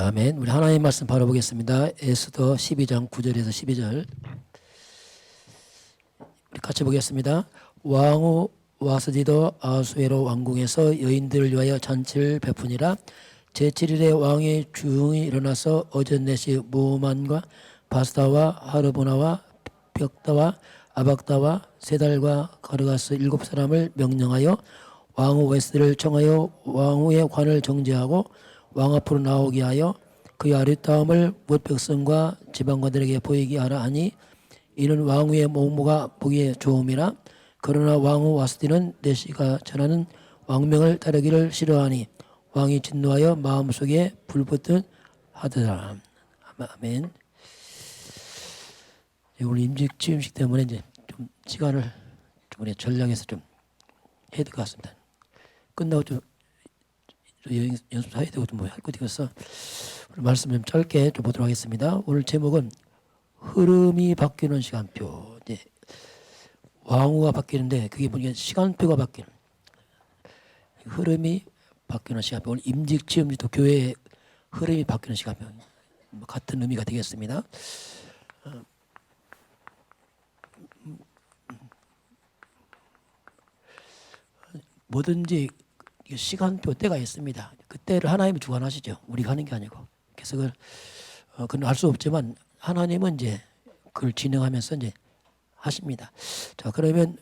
아멘. 우리 하나님 말씀 바로 보겠습니다. 에스더 12장 9절에서 12절. 우리 같이 보겠습니다. 왕후 와스디도 아수에로 왕궁에서 여인들을 위하여 잔치를 베푸니라. 제7일에 왕의 주흥이 일어나서 어전넷이 무만과 바스다와 하르보나와 벽다와 아박다와 세달과 가르가스 7사람을 명령하여 왕후 웨스를 청하여 왕후의 관을 정죄하고 왕 앞으로 나오게 하여 그의 아리따움을 뭇 백성과 지방관들에게 보이게 하라 하니 이는 왕후의 모모가 보기에 좋음이라. 그러나 왕후 와스디는 내시가 전하는 왕명을 따르기를 싫어하니 왕이 진노하여 마음속에 불붙듯 하더라. 아멘. 오늘 임직 취임식 때문에 이제 좀 시간을 좀 우리 전략해서 좀 해야 될 것 같습니다. 끝나고 좀 연습해야 되고 좀 뭐 할 것도 있어서 말씀 좀 짧게 좀 보도록 하겠습니다. 오늘 제목은 흐름이 바뀌는 시간표. 이제 왕후가 바뀌는데 그게 뭐냐, 시간표가 바뀌는, 흐름이 바뀌는 시간표. 오늘 임직 취임식도 교회의 흐름이 바뀌는 시간표, 같은 의미가 되겠습니다. 뭐든지 시간표 때가 있습니다. 그 때를 하나님이 주관하시죠. 우리가 하는 게 아니고. 그래서 그건 알 수 없지만 하나님은 이제 그걸 진행하면서 이제 하십니다. 자, 그러면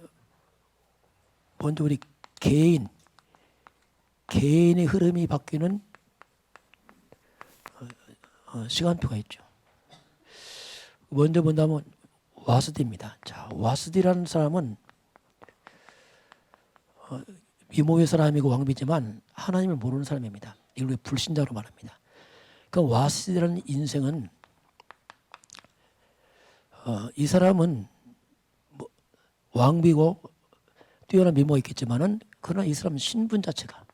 먼저 우리 개인의 흐름이 바뀌는 시간표가 있죠. 먼저 본다면 와스디입니다. 자, 와스디라는 사람은 미모의 사람이고 왕비지만 하나님을 모르는 사람입니다. 이걸 우리 불신자로 말합니다. 그 와스디라는 인생은 이 사람은 뭐 왕비고 뛰어난 미모가 있겠지만은 그러나 이 사람은 신분 자체가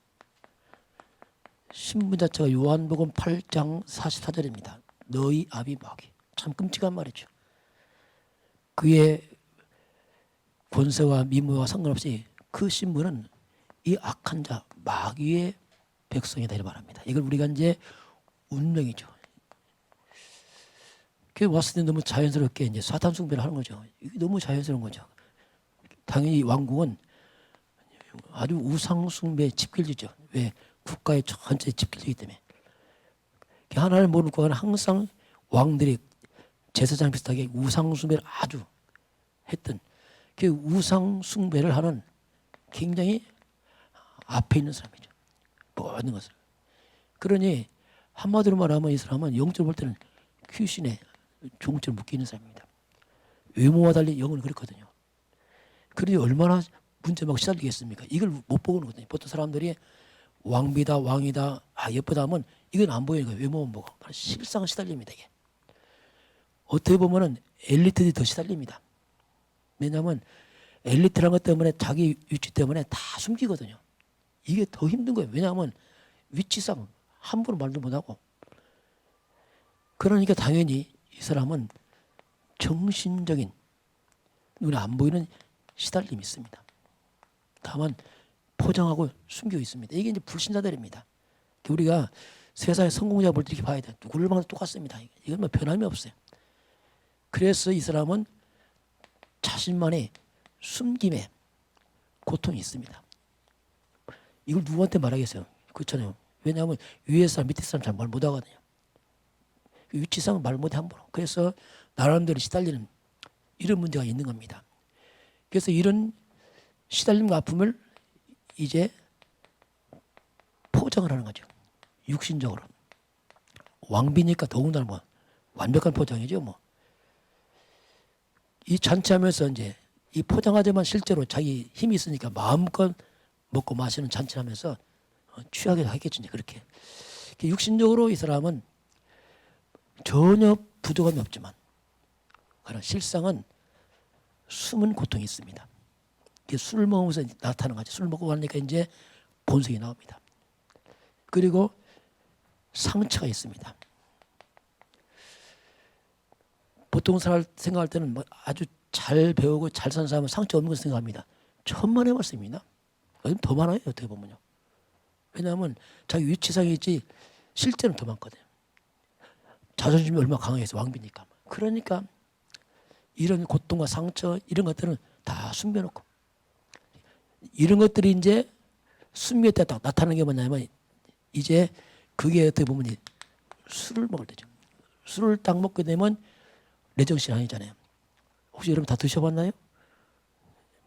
요한복음 8장 44절입니다. 너희 아비 마귀. 참 끔찍한 말이죠. 그의 권세와 미모와 상관없이 그 신분은 이 악한 자 마귀의 백성이다 이렇게 말합니다. 이걸 우리가 이제 운명이죠. 그 왔을 때 너무 자연스럽게 이제 사탄 숭배를 하는 거죠. 이게 너무 자연스러운 거죠. 당연히 왕궁은 아주 우상 숭배에 집길지죠. 왜? 국가의 전체에 집길지기 때문에. 하나를 모르는 국가는 항상 왕들이 제사장 비슷하게 우상 숭배를 아주 했던, 그 우상 숭배를 하는 굉장히 앞에 있는 사람이죠. 모든 것을. 그러니 한마디로 말하면 이 사람은 영적으로 볼 때는 귀신의 종처럼 묶여 있는 사람입니다. 외모와 달리 영은 그렇거든요. 그러니 얼마나 문제막 시달리겠습니까? 이걸 못 보고 있거든요. 보통 사람들이 왕비다, 왕이다, 예쁘다 하면 이건 안 보이는 거예요. 외모만 보고. 실상은 시달립니다. 이게. 어떻게 보면은 엘리트들이 더 시달립니다. 왜냐하면 엘리트라는 것 때문에 자기 위치 때문에 다 숨기거든요. 이게 더 힘든 거예요. 왜냐하면 위치상 함부로 말도 못하고. 그러니까 당연히 이 사람은 정신적인 눈에 안 보이는 시달림이 있습니다. 다만 포장하고 숨겨 있습니다. 이게 이제 불신자들입니다. 우리가 세상의 성공자 볼 때 이렇게 봐야 돼요. 누구를 봐도 똑같습니다. 이건 뭐 변함이 없어요. 그래서 이 사람은 자신만의 숨김에 고통이 있습니다. 이걸 누구한테 말하겠어요? 그렇잖아요. 왜냐하면 위에 사람 밑에 사람 잘 말 못하거든요. 위치상 말 못해 함부로. 그래서 나름대로 시달리는 이런 문제가 있는 겁니다. 그래서 이런 시달림과 아픔을 이제 포장을 하는 거죠. 육신적으로. 왕비니까 더군다나 뭐 완벽한 포장이죠. 뭐. 이 잔치하면서 이제 이 포장하지만 실제로 자기 힘이 있으니까 마음껏 먹고 마시는 잔치를 하면서 취하게 하겠죠. 그렇게. 육신적으로 이 사람은 전혀 부족함이 없지만 그러나 실상은 숨은 고통이 있습니다. 술을 먹으면서 나타나는 거죠. 술을 먹고 가니까 이제 본성이 나옵니다. 그리고 상처가 있습니다. 보통 사람 생각할 때는 뭐 아주 잘 배우고 잘 사는 사람은 상처 없는 것을 생각합니다. 천만의 말씀입니다. 더 많아요. 어떻게 보면요. 왜냐하면 자기 위치상이 있지 실제는 더 많거든요. 자존심이 얼마나 강해서 왕비니까. 그러니까 이런 고통과 상처 이런 것들은 다 숨겨놓고 이런 것들이 이제 숨길 때 딱 나타나는 게 뭐냐면 이제 그게 어떻게 보면 술을 먹을 때죠. 술을 딱 먹게 되면 내정신 아니잖아요. 혹시 여러분 다 드셔봤나요?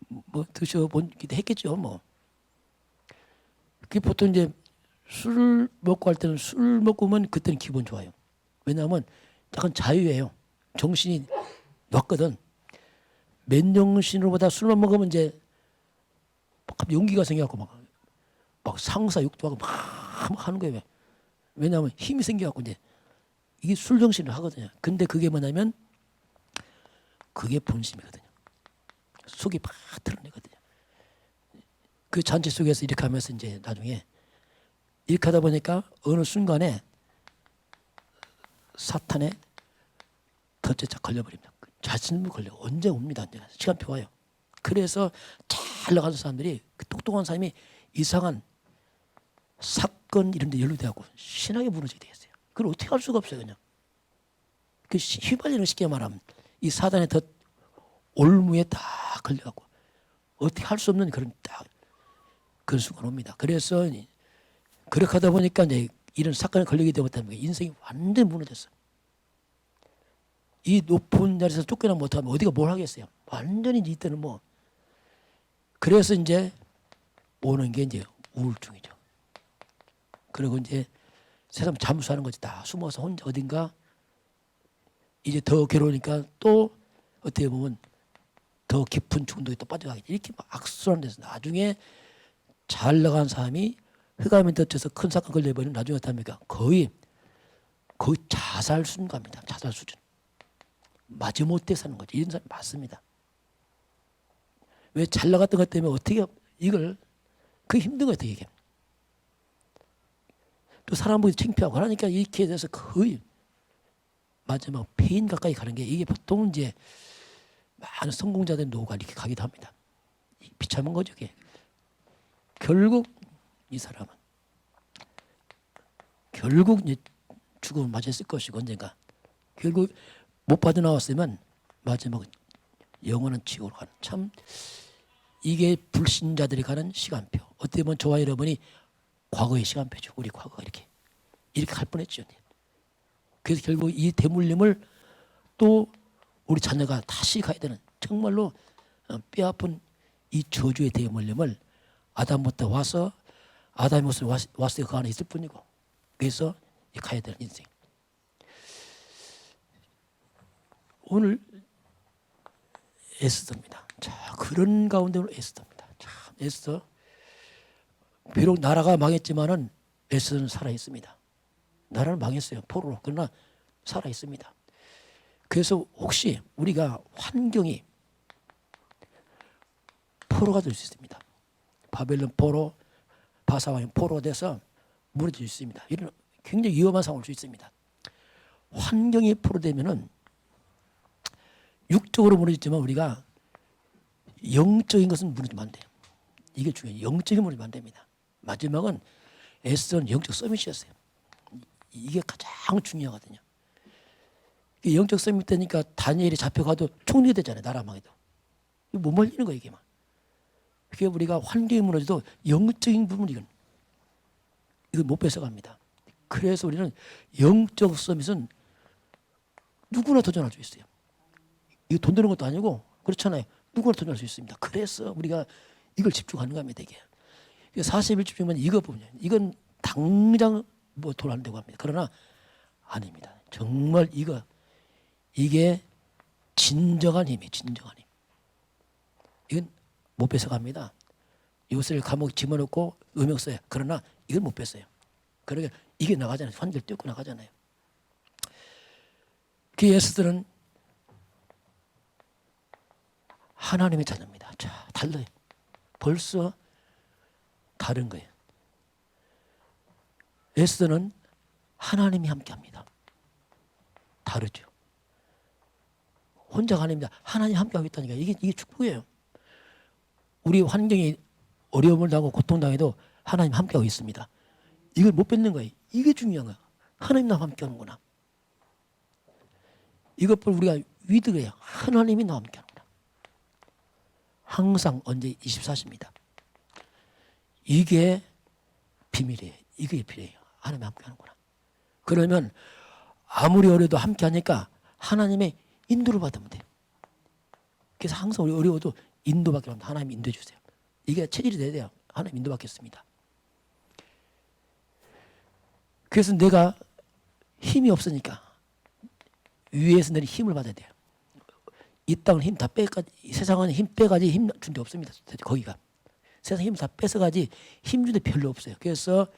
뭐 드셔본기도 했겠죠. 뭐. 그게 보통 이제 술을 먹고 할 때는 술 먹고 오면 그때는 기분 좋아요. 왜냐하면 약간 자유예요. 정신이 놨거든. 맨정신으로보다 술만 먹으면 이제 갑자기 용기가 생겨갖고 막 상사 욕도하고 막 하는 거예요. 왜냐하면 힘이 생겨갖고 이제 이게 술 정신을 하거든요. 근데 그게 뭐냐면 그게 본심이거든요. 속이 막 드러내거든요. 그 잔치 속에서 이렇게 하면서 이제 나중에 이렇게 하다 보니까 어느 순간에 사탄에 덫에 걸려버립니다. 자신을 걸려 언제 옵니다. 이제 시간표 와요. 그래서 잘 나가는 사람들이 그 똑똑한 사람이 이상한 사건 이런 데 연루돼갖고 신앙이 무너지게 되겠어요. 그걸 어떻게 할 수가 없어요. 그냥 그 휘발리는 쉽게 말하면 이 사단의 덫 올무에 다 걸려갖고 어떻게 할 수 없는 그런 딱 그런 순간 옵니다. 그래서 그렇게 하다 보니까 이제 이런 사건에 걸리게 되었다면 인생이 완전히 무너졌어. 이 높은 자리에서 쫓겨나 못하면 어디가 뭘 하겠어요. 완전히 이때는 뭐 그래서 이제 오는 게 이제 우울증이죠. 그리고 이제 세상 잠수하는 거지. 다 숨어서 혼자 어딘가 이제 더 괴로우니까 또 어떻게 보면 더 깊은 중독에 또 빠져가게 돼. 이렇게 막 악순환 돼서 나중에 잘 나간 사람이 흑암에 덫에서 큰 사건 걸려버리면 나중에 어떻게 합니까? 거의 자살 수준 갑니다. 자살 수준. 마지못해 사는 거죠. 이런 사람이 많습니다. 왜 잘 나갔던 것 때문에 어떻게 이걸 그 힘든 거 어떻게 이게 또 사람 보기 창피하고 그러니까 이렇게 돼서 거의 마지막 폐인 가까이 가는 게 이게 보통 이제 많은 성공자들 노후가 이렇게 가기도 합니다. 비참한 거죠. 이게. 결국 이 사람은 결국 이제 죽음을 맞이했을 것이고 언젠가 결국 못 빠져나왔으면 마지막은 영원한 지옥으로 가는 참 이게 불신자들이 가는 시간표. 어떻게 보면 저와 여러분이 과거의 시간표죠. 우리 과거가 이렇게 갈 뻔했죠. 그래서 결국 이 대물림을 또 우리 자녀가 다시 가야 되는 정말로 뼈아픈 이 저주의 대물림을 아담부터 와서 아담이 왔을 때 그 안에 있을 뿐이고 그래서 가야 되는 인생. 오늘 에스더입니다. 자, 그런 가운데 에스더입니다. 참 에스더 비록 나라가 망했지만은 에스더는 살아 있습니다. 나라는 망했어요. 포로로. 그러나 살아 있습니다. 그래서 혹시 우리가 환경이 포로가 될 수 있습니다. 바벨론 포로, 바사왕 포로가 돼서 무너질 수 있습니다. 이런 굉장히 위험한 상황일 수 있습니다. 환경이 포로되면은 육적으로 무너지지만 우리가 영적인 것은 무너지면 안 돼요. 이게 중요해요. 영적인 무너지면 안 됩니다. 마지막은 에스더는 영적 서밋이었어요. 이게 가장 중요하거든요. 영적 서밋 되니까 다니엘이 잡혀가도 총리가 되잖아요. 나라 망해도. 못 말리는 거예요. 이게 막. 그게 우리가 환경이 무너져도 영적인 부분 이건 못 뺏어갑니다. 그래서 우리는 영적 서밋은 누구나 도전할 수 있어요. 이거 돈 드는 것도 아니고 그렇잖아요. 누구나 도전할 수 있습니다. 그래서 우리가 이걸 집중하는 겁니다. 이게 40일 집중하면 이거 보면 이건 당장 뭐 돈 안 되고 합니다. 그러나 아닙니다. 정말 이게 진정한 힘이에요. 진정한 힘. 이건 못 뺏어갑니다. 요새를 감옥 집어넣고 음욕 써요. 그러나 이건 못 뺏어요. 그러니까 이게 나가잖아요. 환경을 뚫고 나가잖아요. 그 에스더는 하나님의 자녀입니다. 자, 달라요. 벌써 다른 거예요. 에스더는 하나님이 함께합니다. 다르죠. 혼자가 아닙니다. 하나님 함께하고 있다니까 이게 축복이에요. 우리 환경이 어려움을 당하고 고통당해도 하나님 함께하고 있습니다. 이걸 못 뺏는 거예요. 이게 중요한 거야. 하나님 나와 함께하는구나. 이것을 우리가 위드해야 하나님이 나와 함께 하는구나. 항상 언제 24시입니다. 이게 비밀이에요. 이게 필요해요. 하나님이 함께 하는구나. 그러면 아무리 어려도 함께 하니까 하나님의 인도를 받으면 돼요. 그래서 항상 우리 어려워도 인도받기로 합니다. 하나님 인도해 주세요. 이게 체질이 돼야 돼요. 하나님 인도받겠습니다. 그래서 내가 힘이 없으니까 위에서 내린 힘을 받아야 돼요. 이 땅은 힘 다 빼가지, 세상은 힘 빼가지 힘 준 데 없습니다. 거기가 세상 힘 다 뺏어가지 힘 준 데 별로 없어요. 그래서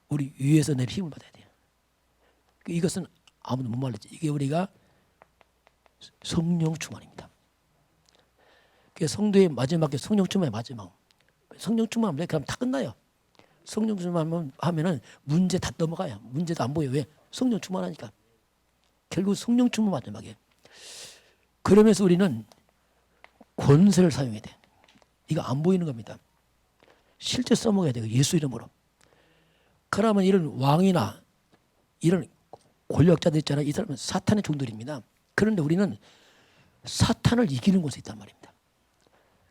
우리 위에서 내린 힘을 받아야 돼요. 이것은 아무도 못 말렸지. 이게 우리가 성령 충만입니다. 그래서 성도의 마지막에 성령 충만의 마지막. 성령 충만하면 그럼 다 끝나요. 성령 충만하면은 문제 다 넘어가요. 문제도 안 보여. 왜? 성령 충만하니까. 결국 성령 충만 마지막에. 그러면서 우리는 권세를 사용해야 돼. 이거 안 보이는 겁니다. 실제 써먹어야 돼요. 예수 이름으로. 그러면 이런 왕이나 이런 권력자들 있잖아요. 이 사람은 사탄의 종들입니다. 그런데 우리는 사탄을 이기는 곳에 있단 말입니다.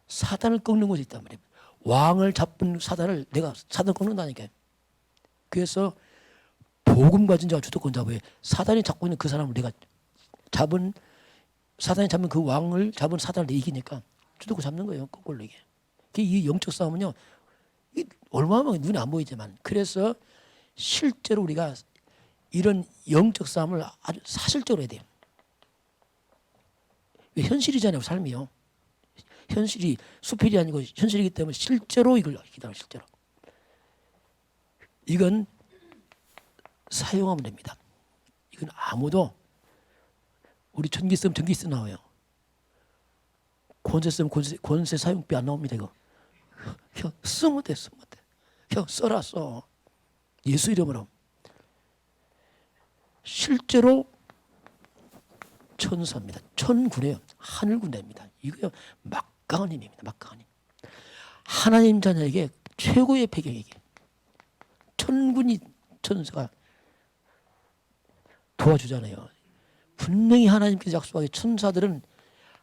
사탄을 꺾는 곳에 있단 말입니다. 왕을 잡은 사단을 내가 사단 꺾는다니까요. 그래서 복음 가진 자가 주도권 잡아요. 사단이 잡고 있는 그 사람을 내가 잡은 사단이 잡은 그 왕을 잡은 사단을 이기니까 주도권 잡는 거예요. 거꾸로 이게. 이 영적 싸움은요. 얼마나 눈에 안 보이지만 그래서 실제로 우리가 이런 영적 싸움을 아주 사실적으로 해야 돼요. 왜 현실이잖아요. 삶이요. 현실이 수필이 아니고 현실이기 때문에 실제로 이걸 기다려 실제로. 이건 사용하면 됩니다. 이건 아무도 우리 전기 쓰면 전기세 나와요. 권세 쓰면 권세 사용비 안 나옵니다. 이거. 형 쓰면 돼 쓰면 돼. 형 써라 써. 예수 이름으로. 실제로 천사입니다. 천군이에요. 하늘군대입니다. 이거요 막강한 힘입니다. 막강한 힘. 하나님 자녀에게 최고의 배경이게 천군이 천사가 도와주잖아요. 분명히 하나님께서 약속하기 천사들은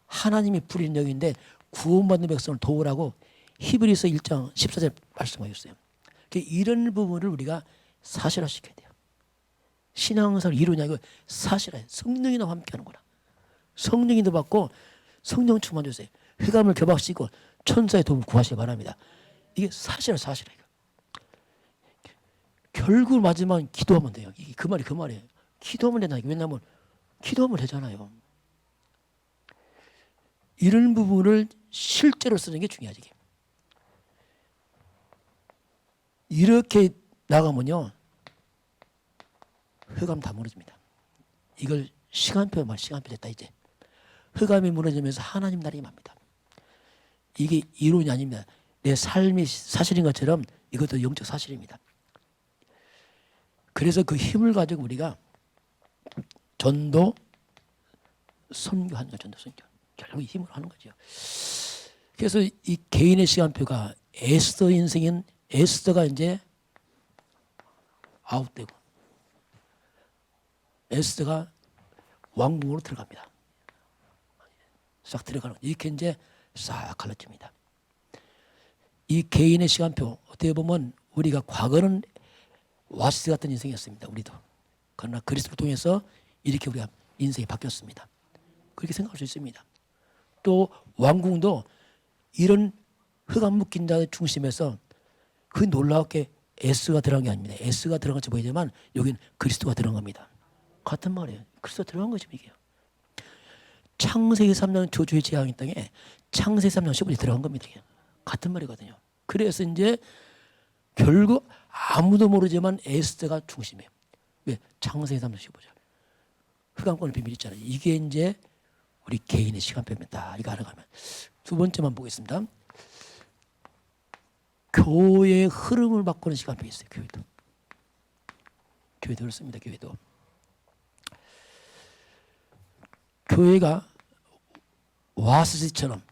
하나님이 부린 영인데 구원받는 백성을 도우라고 히브리서 1장 14절 말씀하셨어요. 이런 부분을 우리가 사실화시켜야 돼요. 신앙생활 이론이 아니고 사실화. 성령이나 함께하는구나. 성령인도 받고 성령 충만 주세요. 흑암을 겨박시고 천사의 도움을 구하시기 바랍니다. 이게 사실이에요. 결국 마지막은 기도하면 돼요. 이게 그 말이에요. 기도하면 된다. 왜냐하면 기도하면 되잖아요. 이런 부분을 실제로 쓰는 게 중요하지. 이렇게 나가면요. 흑암 다 무너집니다. 이걸 시간표 됐다 이제. 흑암이 무너지면서 하나님 나라가 임합니다. 이게 이론이 아닙니다. 내 삶이 사실인 것처럼 이것도 영적 사실입니다. 그래서 그 힘을 가지고 우리가 전도, 선교하는 거죠. 전도, 선교. 결국 힘으로 하는 거죠. 그래서 이 개인의 시간표가 에스더 인생인 에스더가 이제 아웃되고 에스더가 왕궁으로 들어갑니다. 싹 들어가는 이렇게 이제 싹 갈라집니다. 이 개인의 시간표 어떻게 보면 우리가 과거는 와시스 같은 인생이었습니다. 우리도. 그러나 그리스도를 통해서 이렇게 우리가 인생이 바뀌었습니다. 그렇게 생각할 수 있습니다. 또 왕궁도 이런 흑암 묶인 자의 중심에서 그 놀랍게 S가 들어간 게 아닙니다. S가 들어간 것처럼 보이지만 여기는 그리스도가 들어간 겁니다. 같은 말이에요. 그리스도 들어간 거죠. 이게. 창세기 3년 저주의 재앙의 땅에 창세기 3년 15절에 들어간 겁니다. 이게. 같은 말이거든요. 그래서 이제 결국 아무도 모르지만 에스더가 중심이에요. 왜? 창세기 3장 15절. 흑암권의 비밀 있잖아요. 이게 이제 우리 개인의 시간표입니다. 이거 알아가면. 두 번째만 보겠습니다. 교회의 흐름을 바꾸는 시간표 있어요. 교회도 그렇습니다. 교회도. 교회가 오아시스처럼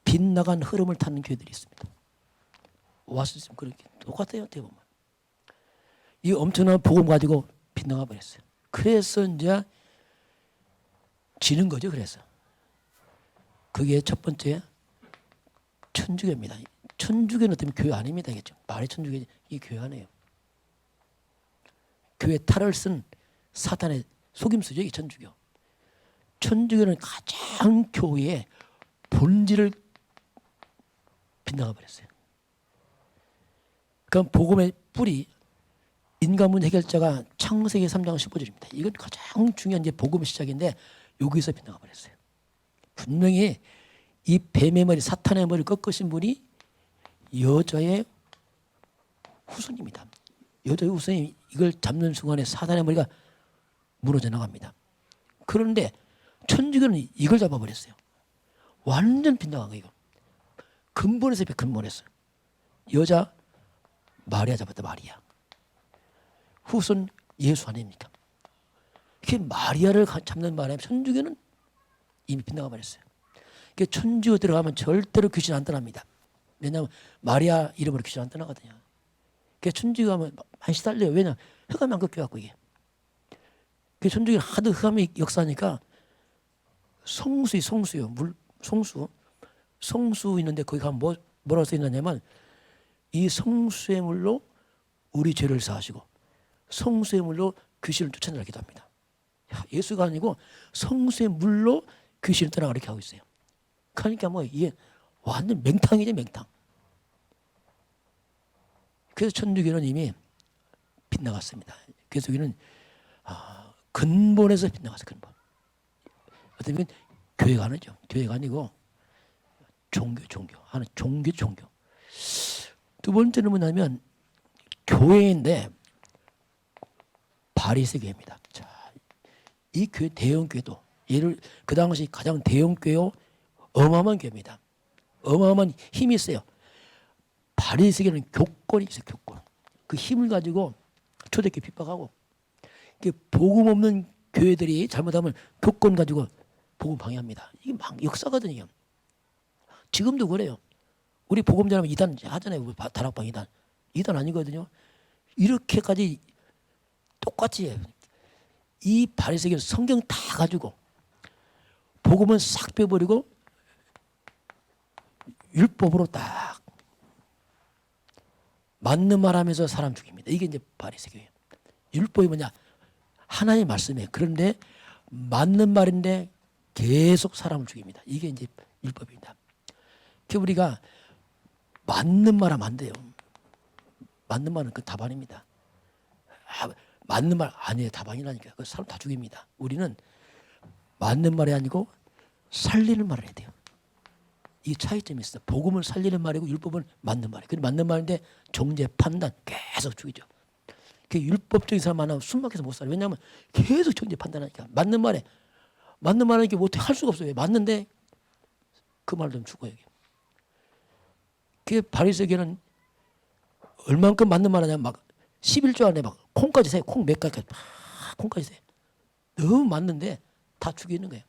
빗나간 흐름을 타는 교회들이 있습니다. 오아시스는 그렇게 똑같아요. 어떻게 보면. 이 엄청난 복음 가지고 빗나가 버렸어요. 그래서 이제 지는 거죠. 그래서 그게 첫 번째 천주교입니다. 천주교는 어떤 교회 아닙니다. 이게 말의 천주교 이 교회 아니에요. 교회 탈을 쓴 사탄의 속임수죠. 이 천주교. 천주교는 가장 교회의 본질을 빗나가 버렸어요. 그럼 복음의 뿌리 인간문 해결자가 창세기 3장 15절입니다. 이건 가장 중요한 이제 복음의 시작인데 여기서 빗나가 버렸어요. 분명히 이 뱀의 머리 사탄의 머리를 꺾으신 분이 여자의 후손입니다. 여자의 후손이 이걸 잡는 순간에 사탄의 머리가 무너져 나갑니다. 그런데 천주교는 이걸 잡아버렸어요. 완전 빗나간 거예요. 근본에서 근본에서 여자 마리아 잡았다. 마리아 후손 예수 아닙니까? 이렇게 마리아를 잡는 바람에 천주교는 이미 빗나가 버렸어요. 천주교 들어가면 절대로 귀신 안 떠납니다. 왜냐하면 마리아 이름으로 귀신 안 떠나거든요. 천주교 가면 많이 시달려요. 왜냐 흑암이 안 꺾여갖고 이게. 천주교는 하도 흑암이 역사하니까 성수요. 물 성수 있는데 거기 가면 뭐라고 써 있느냐면 이 성수의 물로 우리 죄를 사하시고 성수의 물로 귀신을 쫓아내기도 합니다. 예수가 아니고 성수의 물로 귀신을 떠나가 이렇게 하고 있어요. 그러니까 이게 완전 맹탕이죠, 맹탕. 그래서 천주교는 이미 빗나갔습니다. 그래서 여기는 근본에서 빗나갔어요. 근본. 어떻게 보면 교회가 아니죠. 교회가 아니고 종교. 하는 종교. 두 번째는 뭐냐면 교회인데 바리새교입니다. 자, 이 교회 대형 교회도 그 당시 가장 대형 교회요 어마어마한 교회입니다. 어마어마한 힘이 있어요. 바리새교는 교권이 있어요. 교권. 그 힘을 가지고 초대교회 핍박하고 복음 없는 교회들이 잘못하면 교권 가지고 복음 방해합니다. 이게 막 역사거든요. 지금도 그래요. 우리 복음 전하면 이단 하잖아요. 다락방 이단. 이단 아니거든요. 이렇게까지 똑같이 해요. 이 바리새교는 성경 다 가지고 복음은 싹 빼버리고 율법으로 딱 맞는 말 하면서 사람 죽입니다. 이게 이제 바리새교예요. 율법이 뭐냐? 하나의 말씀이에요. 그런데 맞는 말인데 계속 사람을 죽입니다. 이게 이제 율법입니다. 우리가 맞는 말 하면 안 돼요. 맞는 말은 그 답안입니다. 맞는 말 아니에요. 답안이라니까. 그 사람 다 죽입니다. 우리는 맞는 말이 아니고 살리는 말을 해야 돼요. 이 차이점이 있어요. 복음은 살리는 말이고 율법은 맞는 말이에요. 근데 맞는 말인데 정죄, 판단 계속 죽이죠. 율법적인 사람 만나면 숨막혀서 못 살아요. 왜냐하면 계속 정죄, 판단하니까. 맞는 말은 이게 못해 할 수가 없어요. 맞는데 그 말 좀 죽어요. 바리새교는 얼만큼 맞는 말 하냐면 막 11조 안에 막 콩까지 세요. 콩 몇 가지 콩까지 세요. 너무 맞는데 다 죽이는 거예요.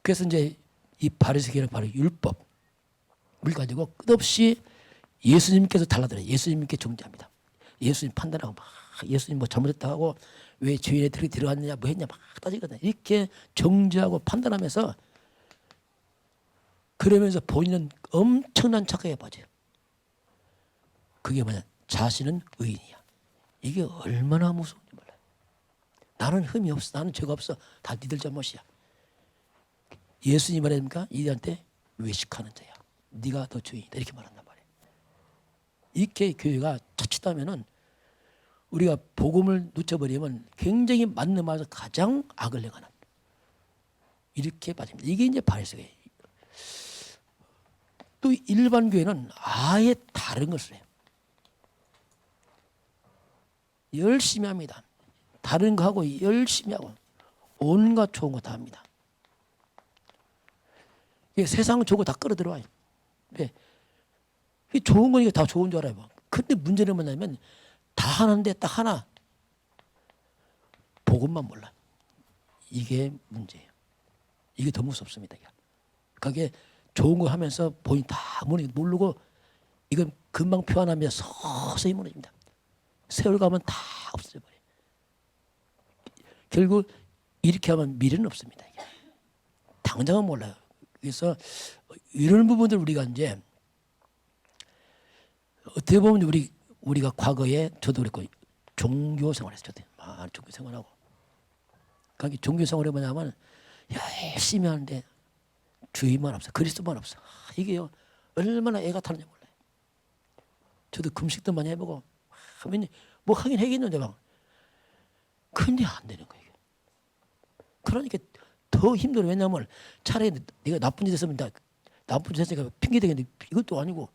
그래서 이제 이 바리새교는 바로 율법을 가지고 끝없이 예수님께서 달라들어요. 예수님께 정죄합니다. 예수님 판단하고 막 예수님 뭐 잘못했다 하고 왜 죄인의 들이 들어갔느냐 뭐 했냐 막 따지거든요. 이렇게 정죄하고 판단하면서 그러면서 본인은 엄청난 착각에 빠져요. 그게 뭐냐? 자신은 의인이야. 이게 얼마나 무서운지 몰라요. 나는 흠이 없어. 나는 죄가 없어. 다 니들 잘못이야. 예수님 말합니까? 이들한테 외식하는 자야. 네가 더 죄인이다. 이렇게 말한단 말이에요. 이렇게 교회가 처치다면은 우리가 복음을 놓쳐버리면 굉장히 맞는 말에서 가장 악을 행하는 이렇게 빠집니다. 이게 이제 바리새교예요. 또 일반 교회는 아예 다른 것을 해요. 열심히 합니다. 다른 거 하고 열심히 하고 온갖 좋은 거 다 합니다. 세상 좋은 거 다 끌어들어와요. 네. 좋은 거니까 다 좋은 줄 알아요. 근데 문제는 뭐냐면 다 하는데 딱 하나 복음만 몰라. 이게 문제예요. 이게 더 무섭습니다. 그게 좋은 거 하면서 본인 다 모르고 이건 금방 표현하면 서서히 무너집니다. 세월 가면 다 없어져 버려요. 결국 이렇게 하면 미래는 없습니다. 당장은 몰라요. 그래서 이런 부분들 우리가 이제 어떻게 보면 우리가 과거에 저도 그랬고 종교 생활했어요. 저도 종교 생활하고. 그러니까 종교 생활이 뭐냐면 열심히 하는데 주의만 없어. 그리스도만 없어. 이게요 얼마나 애가 타는지 몰라요. 저도 금식도 많이 해보고 뭐 하긴 하겠는데 막 근데 안 되는 거예요. 그러니까 더 힘들어. 왜냐하면 차라리 내가 나쁜 짓 했으면 나쁜 짓 했으니까 핑계 대겠는데 이것도 아니고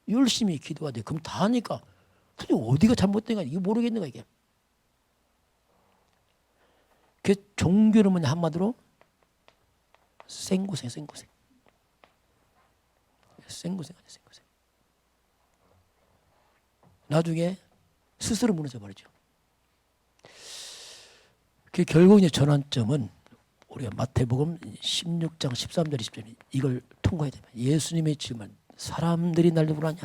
열심히 기도해야 돼. 그럼 다 하니까 근데 어디가 잘못된가 이게 모르겠는 거야 이게. 그 종교는 뭐냐 한마디로 생고생. 생고생 아니야 생고생. 나중에 스스로 무너져 버리죠. 그 결국 이제 전환점은 우리가 마태복음 16장 13절 20절 이걸 통과해야 됩니다. 예수님의 질문 사람들이 날 누구로 하냐?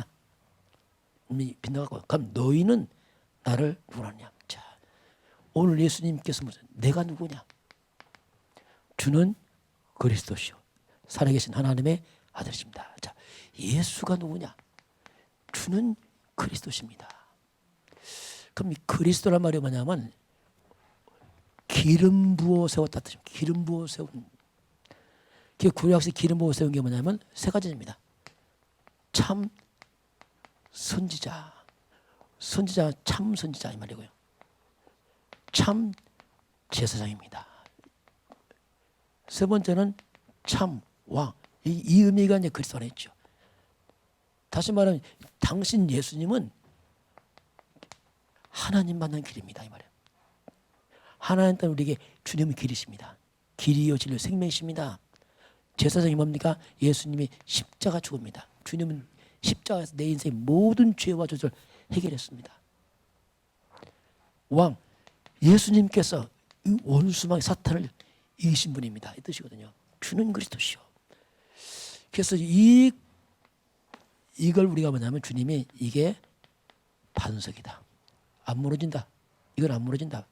빗나가고 그럼 너희는 나를 누구로 하냐? 자, 오늘 예수님께서 무슨 내가 누구냐? 주는 그리스도시요 살아계신 하나님의 아들이십니다. 자, 예수가 누구냐? 주는 그리스도십니다. 그럼 이 그리스도란 말이 뭐냐면 기름 부어 세웠다 뜻입니다. 기름 부어 세운. 그 구약시 기름 부어 세운 게 뭐냐면 세 가지입니다. 참 선지자, 참 선지자 이 말이고요. 참 제사장입니다. 세 번째는 참 왕. 이 의미가 이제 그리스도 안에 있죠. 다시 말하면 당신 예수님은 하나님 만난 길입니다 이 말이에요. 하나님 때문에 우리에게 주님은 길이십니다. 길이요 진리요 생명이십니다. 제사장이 뭡니까? 예수님이 십자가 죽음입니다. 주님은 십자가에서 내 인생의 모든 죄와 저주를 해결했습니다. 왕, 예수님께서 이 원수망 사탄을 이기신 분입니다. 이 뜻이거든요. 주는 그리스도시요. 그래서 이걸 우리가 뭐냐면 주님이 이게 반석이다. 안 무너진다. 이건 안 무너진다.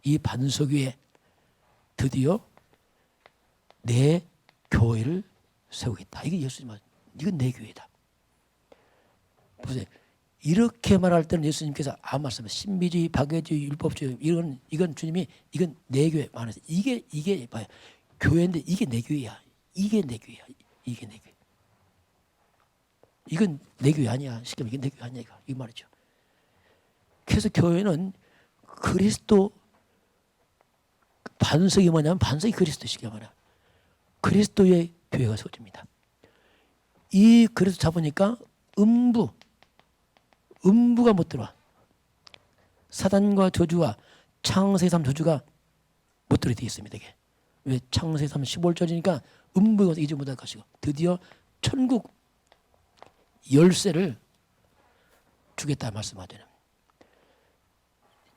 이 반석 위에 드디어 내 교회를 세우겠다. 이게 예수님 이건 내 교회다. 보세요. 이렇게 말할 때는 예수님께서 아무 말씀을 신비주의, 박애주의, 율법주의 이건 주님이 이건 내 교회 말해서 이게 봐요. 교회인데 이게 내 교회야. 이게 내 교회야. 이게 내 교회. 이건 내 교회 아니야. 쉽게 말하면 이게 내 교회 아니야. 이 말이죠. 그래서 교회는 그리스도 반석이 뭐냐면 반석이 그리스도시게 말이야. 그리스도의 교회가 세워집니다. 이 그리스도 잡으니까 음부가 못 들어와. 사단과 저주와 창세기 3 저주가 못 들어되어 있습니다. 이게. 왜 창세기 3 15절이니까 음부가 이제 못할 것이고 드디어 천국 열쇠를 주겠다 말씀하잖아요.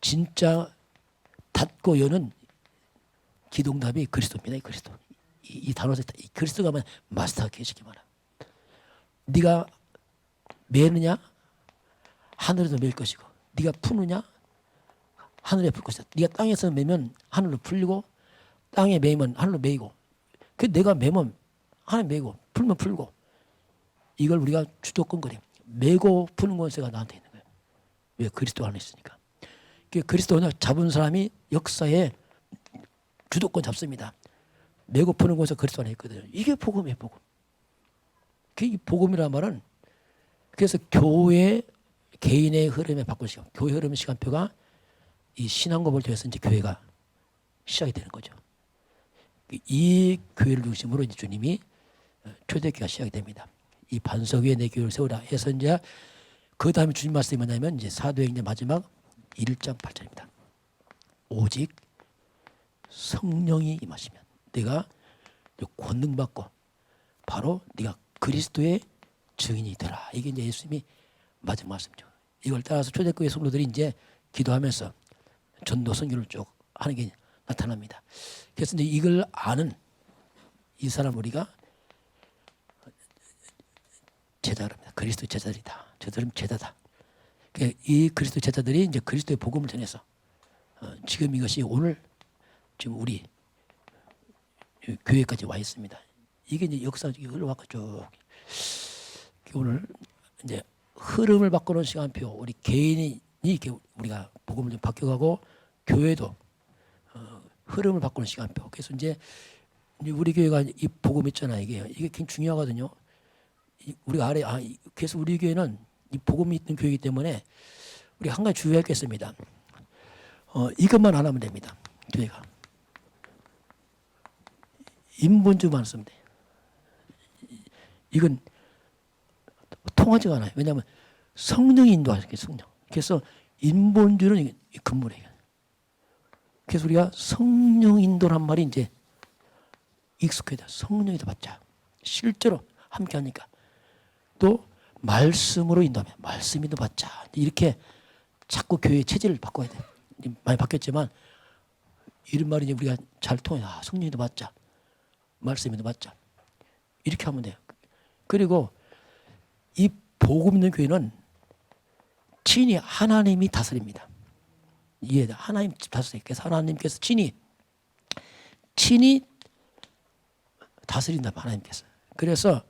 진짜 닫고 여는 기동답이 그리스도입니다. 이 그리스도. 이 단어에서 그리스도가 마스터 계시기 바라. 네가 매느냐 하늘에서 매일 것이고 네가 푸느냐 하늘에 풀 것이다. 네가 땅에서 매면 하늘로 풀리고 땅에 매면 하늘로 매이고 그 내가 매면 하늘 매이고 풀면 풀고 이걸 우리가 주도권거리 매고 푸는 권세가 나한테 있는 거예요. 왜? 그리스도 안에 있으니까. 그리스도 잡은 사람이 역사에 주도권 잡습니다. 매고 푸는 곳에 그리스도 안에 있거든요. 이게 복음이에요, 복음. 이 복음이란 말은 그래서 교회 개인의 흐름에 바꾸시고 교회 흐름의 시간표가 이 신앙고를 통해서 이제 교회가 시작이 되는 거죠. 이 교회를 중심으로 이제 주님이 초대교회가 시작이 됩니다. 이 반석 위에 내 교회를 세우라 해서 이제 그 다음에 주님 말씀이 뭐냐면 이제 사도행전 마지막 1장 8절입니다. 오직 성령이 임하시면 네가 권능 받고 바로 네가 그리스도의 증인이 되라. 이게 이제 예수님이 마지막 말씀이죠. 이걸 따라서 초대교회 성도들이 이제 기도하면서 전도 선교를 쭉 하는 게 나타납니다. 그래서 이제 이걸 아는 이 사람 우리가 제자랍니다. 그리스도 제자들이다. 저들은 제자다. 이 그리스도 제자들이 이제 그리스도의 복음을 전해서 지금 이것이 오늘 지금 우리 교회까지 와 있습니다. 이게 이제 역사적이 흘러왔죠. 오늘 이제 흐름을 바꾸는 시간표, 우리 개인이 이렇게 우리가 복음을 좀 바뀌어가고 교회도 흐름을 바꾸는 시간표. 그래서 이제 우리 교회가 이 복음 있잖아요. 이게 굉장히 중요하거든요. 우리가 그래서 우리 교회는 이 복음이 있는 교회이기 때문에 우리 한 가지 주의할 게 있습니다. 이것만 안 하면 됩니다. 교회가 인본주의만 쓰면 돼. 이건 통하지가 않아요. 왜냐하면 성령이 인도하시게 성령. 그래서 인본주의는 근본이에요. 그래서 우리가 성령 인도란 말이 이제 익숙해야 돼. 성령이 더 받자. 실제로 함께하니까. 또 말씀으로 인도하면 말씀 인도 받자. 이렇게 자꾸 교회의 체질을 바꿔야 돼. 많이 바뀌었지만 이런 말이 이제 우리가 잘 통해. 성령 인도 받자. 말씀 인도 받자. 이렇게 하면 돼요. 그리고 이 복음 있는 교회는 친히 하나님이 다스립니다. 이해다. 하나님 다스려요. 그래서 하나님께서 친히 다스린다. 하나님께서. 그래서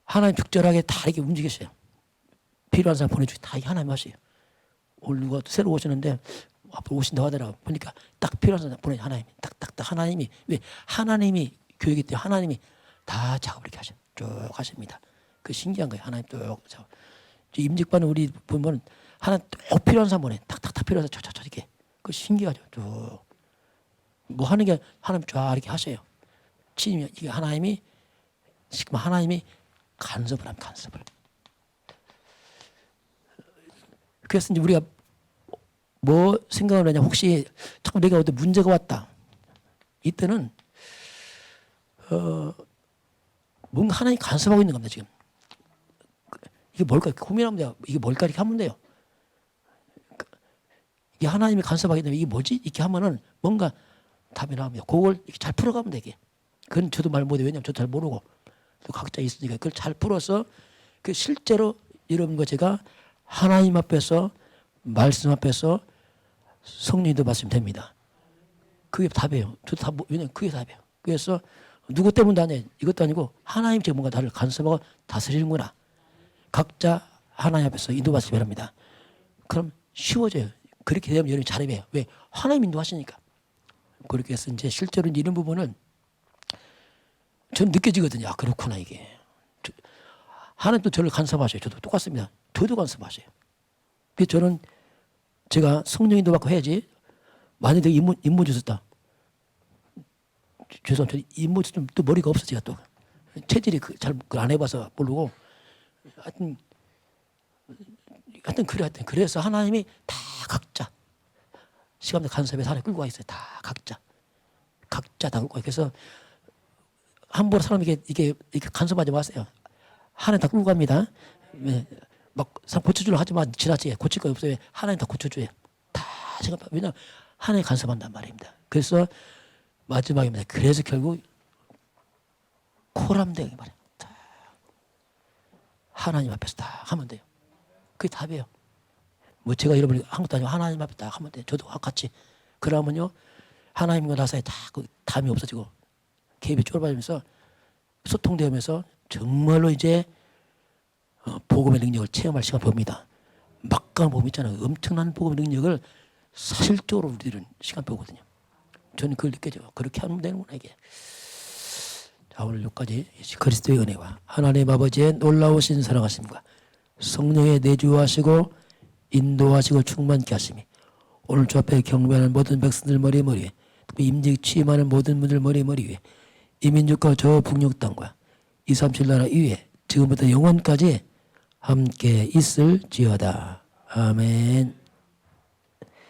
하나님 적절하게 다 이렇게 움직이셔요. 필요한 사람 보내주고 다 하나님 하세요. 오늘 누가 새로 오시는데 앞으로 오신다고 하더라고. 보니까 딱 필요한 사람 보내 하나님이 딱딱딱 하나님이 왜 하나님이 교회이기 때문에 하나님이 다 작업을 이렇게 하셔. 쭉 하십니다. 그 신기한 거예요. 하나님 쭉 작업. 임직반은 우리 보면 하나 꼭 필요한 사람 보내. 탁탁탁 필요해서 저저저 이렇게. 그 신기하죠. 쭉. 뭐 하는 게 하나님 쫙 이렇게 하셔요. 친히 이게 하나님이 간섭을 하면 간섭을. 그래서 이제 우리가 뭐 생각을 하냐. 혹시 자꾸 내가 어디 문제가 왔다. 이때는 뭔가 하나님이 간섭하고 있는 겁니다. 지금. 이게 뭘까? 고민하면 돼요. 이게 뭘까? 이렇게 하면 돼요. 이게 하나님이 간섭하기 때문에 이게 뭐지? 이렇게 하면은 뭔가 답이 나옵니다. 그걸 이렇게 잘 풀어가면 되게. 그건 저도 말 못해요. 왜냐면 저도 잘 모르고. 또 각자 있으니까 그걸 잘 풀어서 그 실제로 여러분과 제가 하나님 앞에서 말씀 앞에서 성령도 받으면 됩니다. 그게 답이에요. 저도 왜냐면 그게 답이에요. 그래서 누구 때문도 아니에요. 이것도 아니고 하나님 제가 뭔가 나를 간섭하고 다스리는구나. 각자 하나님 앞에서 인도받으시기 바랍니다. 그럼 쉬워져요. 그렇게 되면 여러분이 잘해요. 왜? 하나님 인도하시니까. 그렇게 해서 이제 실제로 이런 부분은 저는 느껴지거든요. 그렇구나 이게. 하나님도 저를 간섭하셔요. 저도 똑같습니다. 저도 간섭하셔요. 그래서 저는 제가 성령 인도받고 해야지. 만약에 인문주 썼다. 죄송합니다. 인문주 좀 또 머리가 없어 제가 또. 체질이 잘 안 해봐서 모르고. 하여튼 그래. 그래서 하나님이 다 각자 시간대 간섭에서 하나님 끌고 와 있어요. 다 각자 다 끌고 와. 그래서 함부로 사람에게 이게 간섭하지 마세요. 하나님 다 끌고 갑니다. 막 고쳐주려 하지만 지나치게 고칠 거 없어요. 하나님 다 고쳐줘요. 다 제가 왜냐면 하나님 간섭한단 말입니다. 그래서 마지막입니다. 그래서 결국 코람대기 말이에요. 하나님 앞에서 다 하면 돼요. 그게 답이에요. 뭐 제가 여러분이 한 것도 아니고 하나님 앞에 다 하면 돼요. 저도 같이. 그러면요 하나님과 나 사이에 다 그 담이 없어지고 갭이 좁아지면서 소통되면서 정말로 이제 복음의 능력을 체험할 시간 봅니다. 막강한 복음 있잖아요. 엄청난 복음의 능력을 사실적으로 우리들은 시간 보거든요. 저는 그걸 느껴져요. 그렇게 하면 되는구나 이게. 자, 오늘 여기까지 그리스도의 은혜와 하나님 아버지의 놀라우신 사랑하심과 성령의 내주하시고 인도하시고 충만케 하심이 오늘 주 앞에 경배하는 모든 백성들 머리 특히 임직 취임하는 모든 분들 머리 위에 이 민족과 저 북녘 땅과 237 나라 이외에 지금부터 영원까지 함께 있을지어다. 아멘.